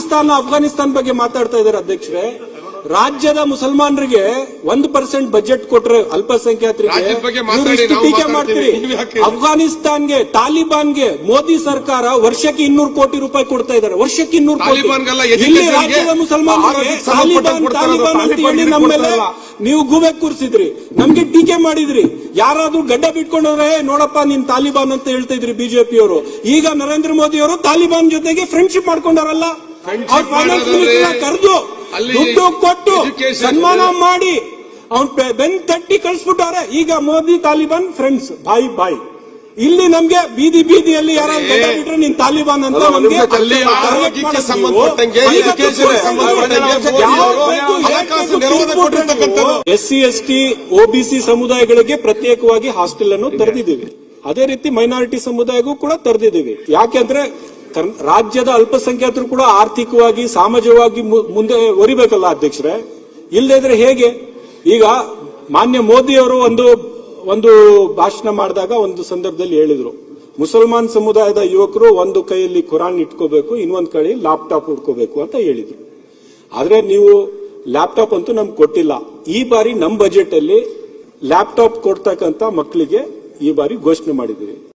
ಪಾಕಿಸ್ತಾನ ಅಫ್ಘಾನಿಸ್ತಾನ ಬಗ್ಗೆ ಮಾತಾಡ್ತಾ ಇದ್ದಾರೆ ಅಧ್ಯಕ್ಷರೇ. ರಾಜ್ಯದ ಮುಸಲ್ಮಾನರಿಗೆ 1% ಬಜೆಟ್ ಕೊಟ್ರೆ ಅಲ್ಪಸಂಖ್ಯಾತರಿಗೆ ಟೀಕೆ ಮಾಡ್ತೀರಿ. ಅಫ್ಘಾನಿಸ್ತಾನ್ಗೆ ತಾಲಿಬಾನ್ಗೆ ಮೋದಿ ಸರ್ಕಾರ ವರ್ಷಕ್ಕೆ 200 ಕೋಟಿ ರೂಪಾಯಿ ಕೊಡ್ತಾ ಇದ್ದಾರೆ. ವರ್ಷಕ್ಕೆ 200 ಕೋಟಿ. ಇಲ್ಲಿ ರಾಜ್ಯದ ಮುಸಲ್ಮಾನರಿಗೆ ತಾಲಿಬಾನ್ ಅಂತ ಹೇಳಿ ನಮ್ಮ ಮೇಲೆ ನೀವು ಗೂಬೆ ಕೂರಿಸಿದ್ರಿ, ನಮ್ಗೆ ಟೀಕೆ ಮಾಡಿದ್ರಿ. ಯಾರಾದ್ರೂ ಗಡ್ಡ ಬಿಟ್ಕೊಂಡ್ರೆ ನೋಡಪ್ಪ ನೀನ್ ತಾಲಿಬಾನ್ ಅಂತ ಹೇಳ್ತಾ ಇದ್ರಿ ಬಿಜೆಪಿಯವರು. ಈಗ ನರೇಂದ್ರ ಮೋದಿ ಅವರು ತಾಲಿಬಾನ್ ಜೊತೆಗೆ ಫ್ರೆಂಡ್ಶಿಪ್ ಮಾಡ್ಕೊಂಡಾರಲ್ಲ, ಅವ್ರ ಫೈನಾನ್ಸ್ ಮಿನಿಸ್ಟರ್ ಕರೆದು ದುಡ್ಡು ಕೊಟ್ಟು ಸನ್ಮಾನ ಮಾಡಿ ಅವ್ನ್ ಬೆನ್ ತಟ್ಟಿ ಕಳಿಸ್ಬಿಟ್ಟಾರೆ. ಈಗ ಮೋದಿ ತಾಲಿಬಾನ್ ಫ್ರೆಂಡ್ಸ್ ಬಾಯ್ ಬಾಯ್. ಇಲ್ಲಿ ನಮ್ಗೆ ಬೀದಿಯಲ್ಲಿ ಯಾರಾದ್ರೂ ಗಡ್ಡ ಬಿಟ್ರೆ ನೀನ್ ತಾಲಿಬಾನ್ ಅಂತ ನಮ್ಗೆ SC ST OBC ಸಮುದಾಯಗಳಿಗೆ ಪ್ರತ್ಯೇಕವಾಗಿ ಹಾಸ್ಟೆಲ್ ಅನ್ನು ತೆರೆದಿದ್ದೀವಿ. ಅದೇ ರೀತಿ ಮೈನಾರಿಟಿ ಸಮುದಾಯಕ್ಕೂ ಕೂಡ ತೆರೆದಿದ್ದೀವಿ. ಯಾಕೆಂದ್ರೆ ರಾಜ್ಯದ ಅಲ್ಪಸಂಖ್ಯಾತರು ಕೂಡ ಆರ್ಥಿಕವಾಗಿ ಸಾಮಾಜಿಕವಾಗಿ ಮುಂದೆ ಒರಿಬೇಕಲ್ಲ ಅಧ್ಯಕ್ಷರೇ. ಇಲ್ಲದಿದ್ರೆ ಹೇಗೆ? ಈಗ ಮಾನ್ಯ ಮೋದಿ ಅವರು ಒಂದು ಭಾಷಣ ಮಾಡಿದಾಗ ಒಂದು ಸಂದರ್ಭದಲ್ಲಿ ಹೇಳಿದ್ರು, ಮುಸಲ್ಮಾನ್ ಸಮುದಾಯದ ಯುವಕರು ಒಂದು ಕೈಯಲ್ಲಿ ಕುರಾನ್ ಇಟ್ಕೋಬೇಕು, ಇನ್ನೊಂದು ಕೈಯಲ್ಲಿ ಲ್ಯಾಪ್ಟಾಪ್ ಇಟ್ಕೋಬೇಕು ಅಂತ ಹೇಳಿದ್ರು. ಆದ್ರೆ ನೀವು ಲ್ಯಾಪ್ಟಾಪ್ ಅಂತೂ ನಮ್ಗೆ ಕೊಟ್ಟಿಲ್ಲ. ಈ ಬಾರಿ ನಮ್ಮ ಬಜೆಟ್ ಅಲ್ಲಿ ಲ್ಯಾಪ್ಟಾಪ್ ಕೊಡ್ತಕ್ಕಂತ ಮಕ್ಕಳಿಗೆ ಈ ಬಾರಿ ಘೋಷಣೆ ಮಾಡಿದ್ದೀವಿ.